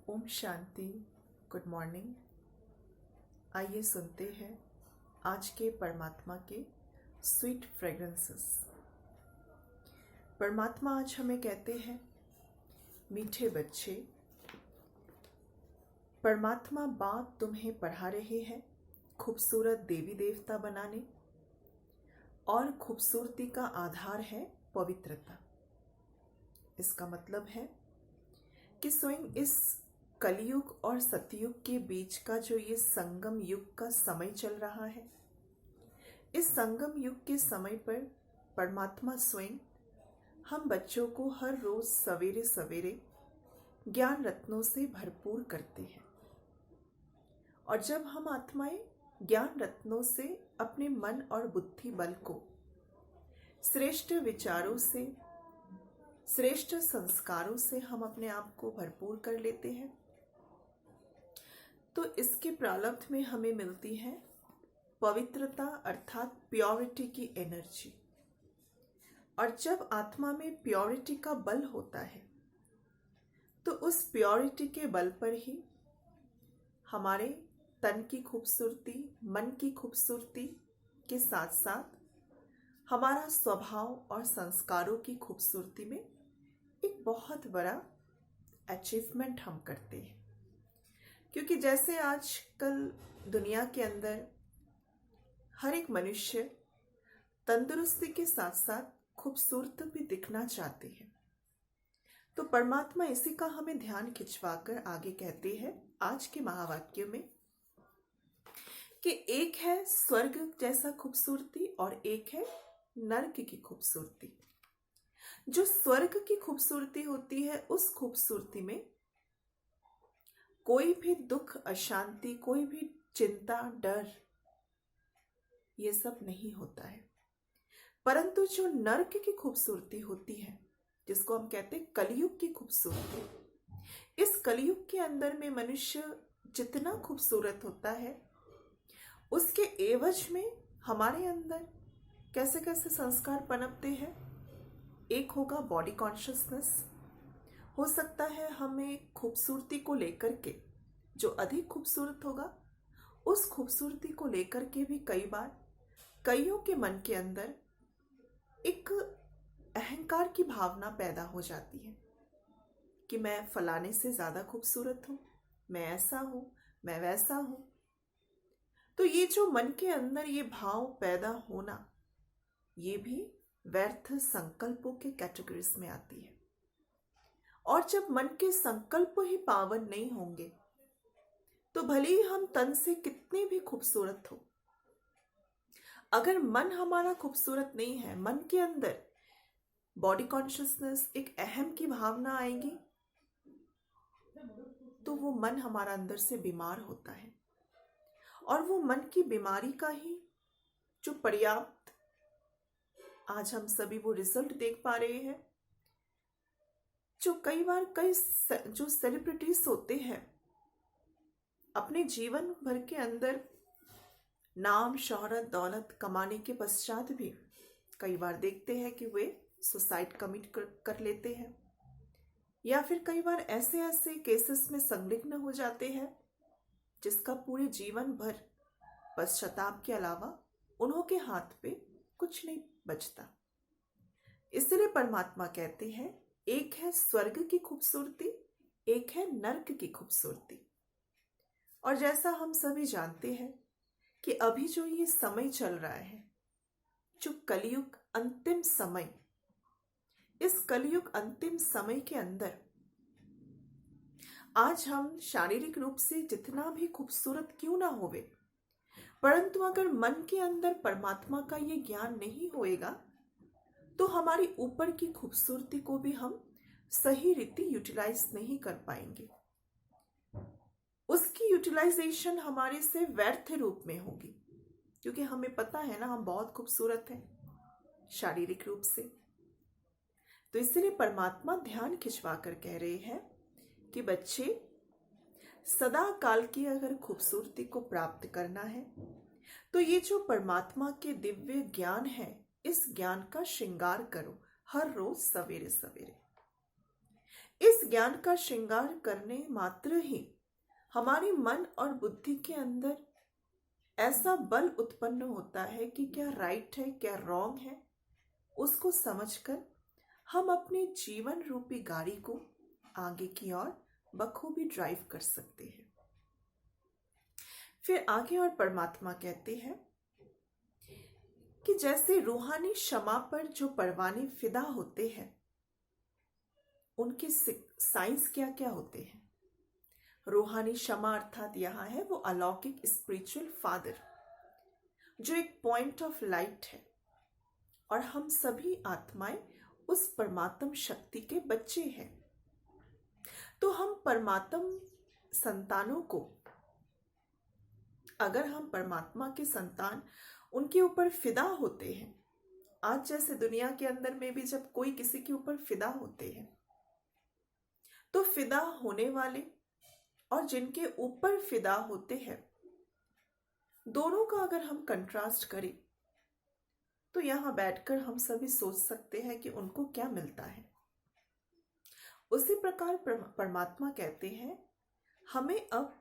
Om Shanti. Good morning. आइए सुनते हैं आज के परमात्मा के स्वीट फ्रेग्रेंसेस। परमात्मा आज हमें कहते हैं, मीठे बच्चे, परमात्मा बाप तुम्हें पढ़ा रहे हैं खूबसूरत देवी देवता बनाने, और खूबसूरती का आधार है पवित्रता। इसका मतलब है कि स्वयं इस कलयुग और सतयुग के बीच का जो ये संगम युग का समय चल रहा है, इस संगम युग के समय पर परमात्मा स्वयं हम बच्चों को हर रोज सवेरे सवेरे ज्ञान रत्नों से भरपूर करते हैं। और जब हम आत्माएं ज्ञान रत्नों से अपने मन और बुद्धि बल को श्रेष्ठ विचारों से, श्रेष्ठ संस्कारों से हम अपने आप को भरपूर कर लेते हैं, तो इसके प्रारब्ध में हमें मिलती है पवित्रता अर्थात प्योरिटी की एनर्जी। और जब आत्मा में प्योरिटी का बल होता है तो उस प्योरिटी के बल पर ही हमारे तन की खूबसूरती, मन की खूबसूरती के साथ साथ हमारा स्वभाव और संस्कारों की खूबसूरती में एक बहुत बड़ा अचीवमेंट हम करते हैं। क्योंकि जैसे आजकल दुनिया के अंदर हर एक मनुष्य तंदुरुस्ती के साथ साथ खूबसूरत भी दिखना चाहते हैं, तो परमात्मा इसी का हमें ध्यान खिंचवाकर आगे कहते हैं आज के महावाक्य में कि एक है स्वर्ग जैसा खूबसूरती और एक है नर्क की खूबसूरती। जो स्वर्ग की खूबसूरती होती है, उस खूबसूरती में कोई भी दुख, अशांति, कोई भी चिंता, डर, ये सब नहीं होता है। परंतु जो नर्क की खूबसूरती होती है, जिसको हम कहते हैं कलयुग की खूबसूरती, इस कलयुग के अंदर में मनुष्य जितना खूबसूरत होता है, उसके एवज में हमारे अंदर कैसे कैसे संस्कार पनपते हैं। एक होगा बॉडी कॉन्शियसनेस। हो सकता है हमें खूबसूरती को लेकर के, जो अधिक खूबसूरत होगा उस खूबसूरती को लेकर के भी कई बार कईयों के मन के अंदर एक अहंकार की भावना पैदा हो जाती है कि मैं फलाने से ज्यादा खूबसूरत हूं, मैं ऐसा हूं, मैं वैसा हूं। तो ये जो मन के अंदर ये भाव पैदा होना, ये भी व्यर्थ संकल्पों के कैटेगरीज में आती है। और जब मन के संकल्प ही पावन नहीं होंगे तो भले ही हम तन से कितने भी खूबसूरत हो, अगर मन हमारा खूबसूरत नहीं है, मन के अंदर बॉडी कॉन्शियसनेस, एक अहम की भावना आएगी, तो वो मन हमारा अंदर से बीमार होता है। और वो मन की बीमारी का ही जो पर्याप्त आज हम सभी वो रिजल्ट देख पा रहे हैं। जो कई बार जो सेलिब्रिटीज होते हैं, अपने जीवन भर के अंदर नाम, शोहरत, दौलत कमाने के पश्चात भी कई बार देखते हैं कि वे सुसाइड कमिट कर लेते हैं, या फिर कई बार ऐसे ऐसे केसेस में संलिग्न हो जाते हैं जिसका पूरे जीवन भर पश्चाताप के अलावा उन्हों के हाथ पे कुछ नहीं बचता। इसलिए परमात्मा कहते हैं, एक है स्वर्ग की खूबसूरती, एक है नर्क की खूबसूरती। और जैसा हम सभी जानते हैं कि अभी जो ये समय चल रहा है, जो कलयुग अंतिम समय, इस कलयुग अंतिम समय के अंदर आज हम शारीरिक रूप से जितना भी खूबसूरत क्यों ना होवे, परंतु अगर मन के अंदर परमात्मा का ये ज्ञान नहीं होएगा तो हमारी ऊपर की खूबसूरती को भी हम सही रीति यूटिलाइज नहीं कर पाएंगे। उसकी यूटिलाइजेशन हमारे से व्यर्थ रूप में होगी, क्योंकि हमें पता है ना, हम बहुत खूबसूरत हैं शारीरिक रूप से। तो इसलिए परमात्मा ध्यान खिंचवा कर कह रहे हैं कि बच्चे, सदा काल की अगर खूबसूरती को प्राप्त करना है तो ये जो परमात्मा के दिव्य ज्ञान है, इस ज्ञान का श्रृंगार करो हर रोज सवेरे सवेरे। इस ज्ञान का श्रृंगार करने मात्र ही हमारे मन और बुद्धि के अंदर ऐसा बल उत्पन्न होता है कि क्या राइट है क्या रॉन्ग है, उसको समझकर हम अपने जीवन रूपी गाड़ी को आगे की ओर बखूबी ड्राइव कर सकते हैं। फिर आगे और परमात्मा कहते हैं कि जैसे रूहानी क्षमा पर जो परवाने फिदा होते हैं, उनके साइंस क्या क्या होते हैं। रूहानी क्षमा अर्थात यहाँ है वो अलौकिक स्पिरिचुअल फादर, जो एक पॉइंट ऑफ लाइट है, और हम सभी आत्माएं उस परमात्म शक्ति के बच्चे हैं। तो हम परमात्म संतानों को, अगर हम परमात्मा के संतान उनके ऊपर फिदा होते हैं, आज जैसे दुनिया के अंदर में भी जब कोई किसी के ऊपर फिदा होते हैं, तो फिदा होने वाले और जिनके ऊपर फिदा होते हैं, दोनों का अगर हम कंट्रास्ट करें तो यहां बैठकर हम सभी सोच सकते हैं कि उनको क्या मिलता है। उसी प्रकार परमात्मा कहते हैं हमें अब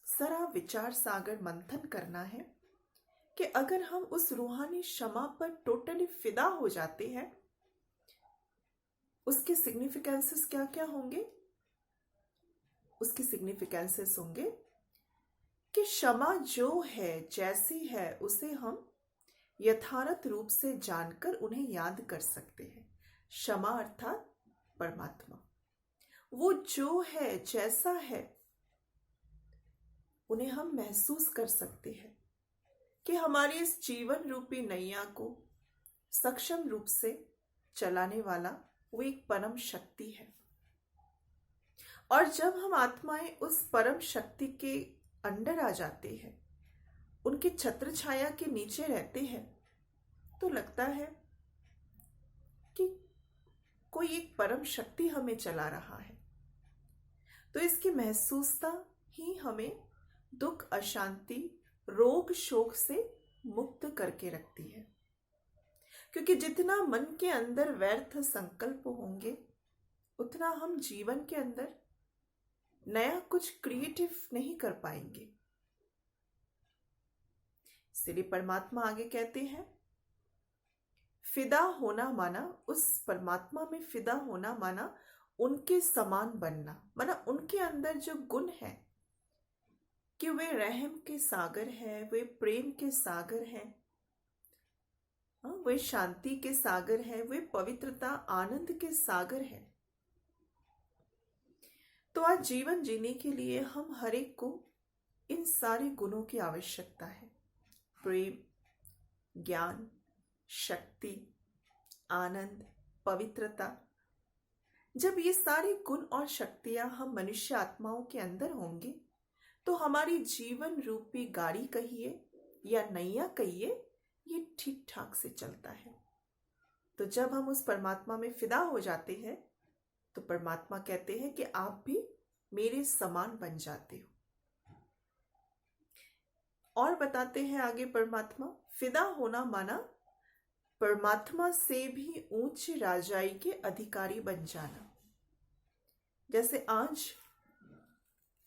सरा विचार सागर मंथन करना है कि अगर हम उस रूहानी क्षमा पर टोटली फिदा हो जाते हैं, उसके सिग्निफिकेंसेस क्या क्या होंगे। उसके सिग्निफिकेंसेस होंगे कि क्षमा जो है जैसी है उसे हम यथार्थ रूप से जानकर उन्हें याद कर सकते हैं। क्षमा अर्थात परमात्मा, वो जो है जैसा है उन्हें हम महसूस कर सकते हैं कि हमारी इस जीवन रूपी नैया को सक्षम रूप से चलाने वाला वो एक परम शक्ति है। और जब हम आत्माएं उस परम शक्ति के अंडर आ जाते हैं, उनके छत्र छाया के नीचे रहते हैं, तो लगता है कि कोई एक परम शक्ति हमें चला रहा है। तो इसकी महसूसता ही हमें दुख, अशांति, रोग, शोक से मुक्त करके रखती है। क्योंकि जितना मन के अंदर व्यर्थ संकल्प होंगे, उतना हम जीवन के अंदर नया कुछ क्रिएटिव नहीं कर पाएंगे। इसलिए परमात्मा आगे कहते हैं फिदा होना माना, उस परमात्मा में फिदा होना माना उनके समान बनना, माना उनके अंदर जो गुण है कि वे रहम के सागर है, वे प्रेम के सागर है, वे शांति के सागर है, वे पवित्रता आनंद के सागर है। तो आज जीवन जीने के लिए हम हर एक को इन सारे गुणों की आवश्यकता है। प्रेम, ज्ञान, शक्ति, आनंद, पवित्रता। जब ये सारे गुण और शक्तियां हम मनुष्य आत्माओं के अंदर होंगे, तो हमारी जीवन रूपी गाड़ी कहिए या नैया कहिए, ये ठीक ठाक से चलता है। तो जब हम उस परमात्मा में फिदा हो जाते हैं, तो परमात्मा कहते हैं कि आप भी मेरे समान बन जाते हो। और बताते हैं आगे परमात्मा, फिदा होना माना परमात्मा से भी ऊंच राजाई के अधिकारी बन जाना। जैसे आज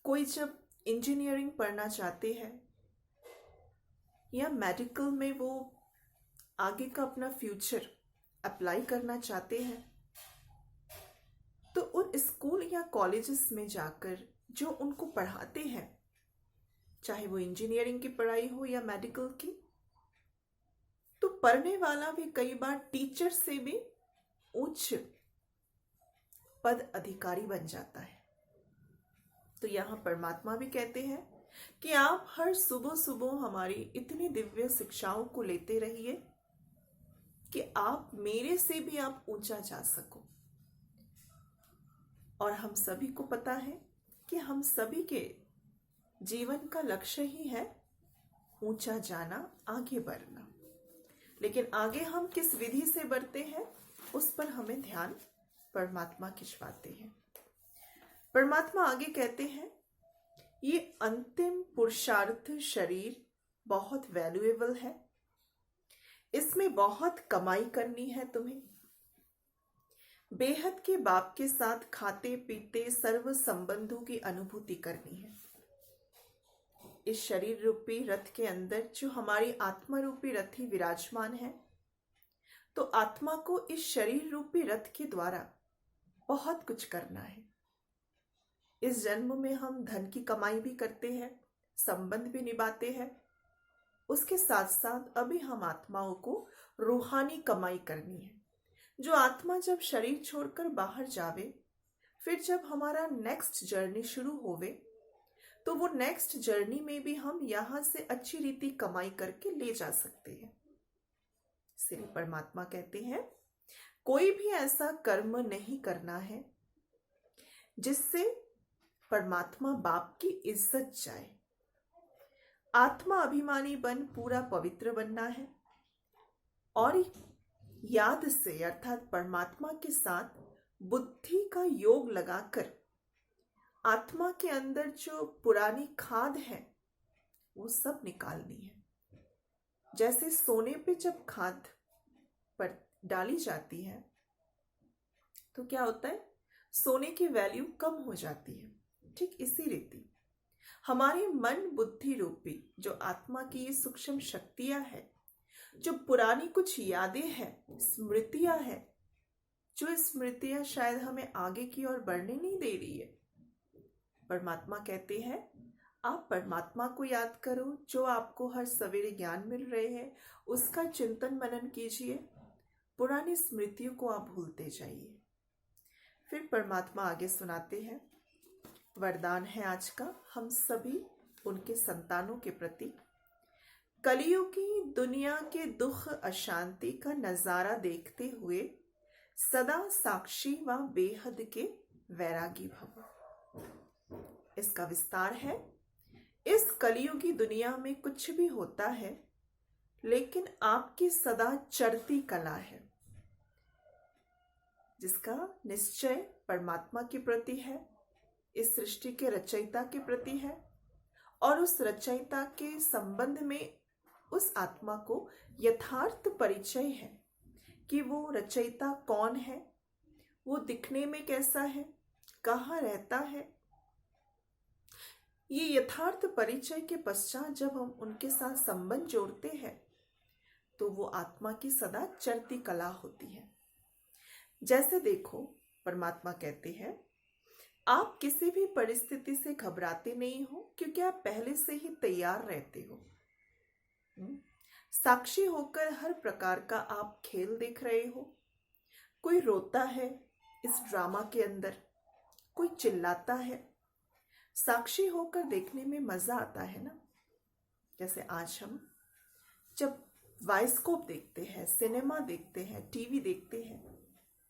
कोई जब इंजीनियरिंग पढ़ना चाहते हैं या मेडिकल में वो आगे का अपना फ्यूचर अप्लाई करना चाहते हैं, तो उन स्कूल या कॉलेजेस में जाकर जो उनको पढ़ाते हैं, चाहे वो इंजीनियरिंग की पढ़ाई हो या मेडिकल की, तो पढ़ने वाला भी कई बार टीचर से भी उच्च पद अधिकारी बन जाता है। तो यहां परमात्मा भी कहते हैं कि आप हर सुबह सुबह हमारी इतनी दिव्य शिक्षाओं को लेते रहिए कि आप मेरे से भी आप ऊंचा जा सको। और हम सभी को पता है कि हम सभी के जीवन का लक्ष्य ही है ऊंचा जाना, आगे बढ़ना। लेकिन आगे हम किस विधि से बढ़ते हैं, उस पर हमें ध्यान परमात्मा खिंचवाते हैं। परमात्मा आगे कहते हैं ये अंतिम पुरुषार्थ शरीर बहुत वैल्यूएबल है, इसमें बहुत कमाई करनी है तुम्हें। बेहद के बाप के साथ खाते पीते सर्व संबंधों की अनुभूति करनी है। इस शरीर रूपी रथ के अंदर जो हमारी आत्मा रूपी रथी विराजमान है, तो आत्मा को इस शरीर रूपी रथ के द्वारा बहुत कुछ करना है। इस जन्म में हम धन की कमाई भी करते हैं, संबंध भी निभाते हैं। उसके साथ साथ अभी हम आत्माओं को रूहानी कमाई करनी है। जो आत्मा जब शरीर छोड़कर बाहर जावे, फिर जब हमारा नेक्स्ट जर्नी शुरू होवे, तो वो नेक्स्ट जर्नी में भी हम यहां से अच्छी रीति कमाई करके ले जा सकते हैं। श्री परमात्मा कहते हैं, कोई भी ऐसा कर्म नहीं करना है जिससे परमात्मा बाप की इज्जत जाए। आत्मा अभिमानी बन पूरा पवित्र बनना है और याद से अर्थात परमात्मा के साथ बुद्धि का योग लगाकर आत्मा के अंदर जो पुरानी खाद है वो सब निकालनी है। जैसे सोने पे जब खाद पर डाली जाती है तो क्या होता है, सोने की वैल्यू कम हो जाती है। ठीक इसी रीति हमारी मन बुद्धि रूपी जो आत्मा की ये सूक्ष्म शक्तियां है, जो पुरानी कुछ यादें हैं, स्मृतियां हैं, जो स्मृतियां शायद हमें आगे की ओर बढ़ने नहीं दे रही है। परमात्मा कहते हैं, आप परमात्मा को याद करो, जो आपको हर सवेरे ज्ञान मिल रहे हैं उसका चिंतन मनन कीजिए, पुरानी स्मृतियों को आप भूलते जाइए। फिर परमात्मा आगे सुनाते हैं, वरदान है आज का हम सभी उनके संतानों के प्रति। कलियुग की दुनिया के दुख अशांति का नजारा देखते हुए सदा साक्षी व बेहद के वैरागी भव। इसका विस्तार है, इस कलियुगी दुनिया में कुछ भी होता है लेकिन आपकी सदा चढ़ती कला है, जिसका निश्चय परमात्मा के प्रति है, इस सृष्टि के रचयिता के प्रति है, और उस रचयिता के संबंध में उस आत्मा को यथार्थ परिचय है कि वो रचयिता कौन है, वो दिखने में कैसा है, कहाँ रहता है। ये यथार्थ परिचय के पश्चात जब हम उनके साथ संबंध जोड़ते हैं तो वो आत्मा की सदा चढ़ती कला होती है। जैसे देखो, परमात्मा कहते हैं, आप किसी भी परिस्थिति से घबराते नहीं हो क्योंकि आप पहले से ही तैयार रहते हो। साक्षी होकर हर प्रकार का आप खेल देख रहे हो। कोई रोता है इस ड्रामा के अंदर, कोई चिल्लाता है। साक्षी होकर देखने में मजा आता है ना। जैसे आज हम जब बायोस्कोप देखते हैं, सिनेमा देखते हैं, टीवी देखते हैं,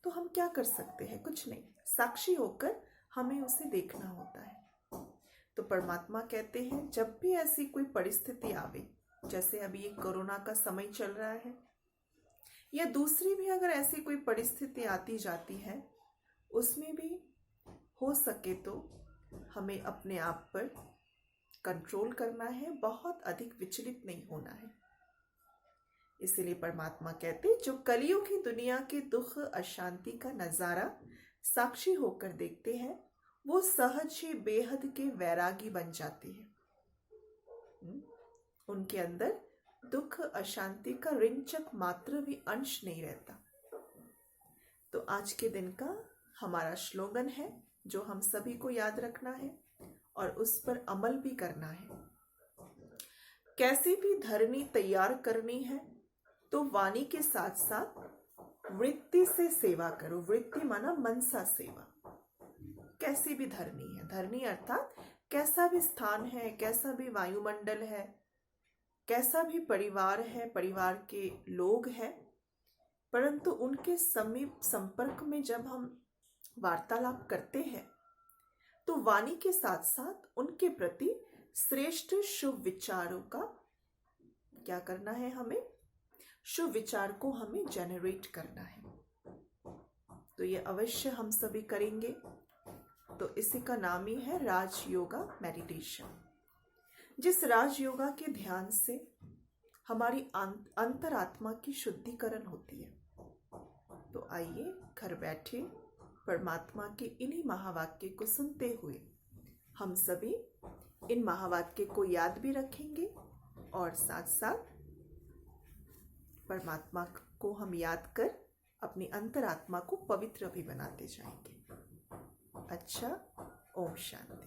तो हम क्या कर सकते हैं? कुछ नहीं, साक्षी होकर हमें उसे देखना होता है। तो परमात्मा कहते हैं, जब भी ऐसी कोई परिस्थिति आवे, जैसे अभी ये कोरोना का समय चल रहा है, या दूसरी भी अगर ऐसी कोई परिस्थिति आती जाती है, उसमें भी हो सके तो हमें अपने आप पर कंट्रोल करना है, बहुत अधिक विचलित नहीं होना है। इसलिए परमात्मा कहते, जो कलियुग की दुनिया के दुख अशांति का नजारा साक्षी होकर देखते हैं, वो सहज ही बेहद के वैरागी बन जाते हैं। उनके अंदर दुख अशांति का रिंचक मात्र भी अंश नहीं रहता। तो आज के दिन का हमारा स्लोगन है, जो हम सभी को याद रखना है और उस पर अमल भी करना है। कैसी भी धरनी तैयार करनी है तो वाणी के साथ साथ वृत्ति से सेवा करो। वृत्ति माना मनसा सेवा। कैसी भी धरनी है, धरनी अर्थात कैसा भी स्थान है, कैसा भी वायुमंडल है, कैसा भी परिवार है, परिवार के लोग हैं, परंतु उनके समीप संपर्क में जब हम वार्तालाप करते हैं तो वाणी के साथ साथ उनके प्रति श्रेष्ठ शुभ विचारों का क्या करना है? हमें शुभ विचार को हमें जनरेट करना है। तो ये अवश्य हम सभी करेंगे। तो इसी का नाम ही है राजयोगा मेडिटेशन। जिस राजयोगा के ध्यान से हमारी अंतरात्मा की शुद्धिकरण होती है, तो आइए घर बैठे परमात्मा के इन्हीं महावाक्य को सुनते हुए हम सभी इन महावाक्य को याद भी रखेंगे और साथ साथ परमात्मा को हम याद कर अपनी अंतरात्मा को पवित्र भी बनाते जाएंगे। अच्छा, ओम शांति।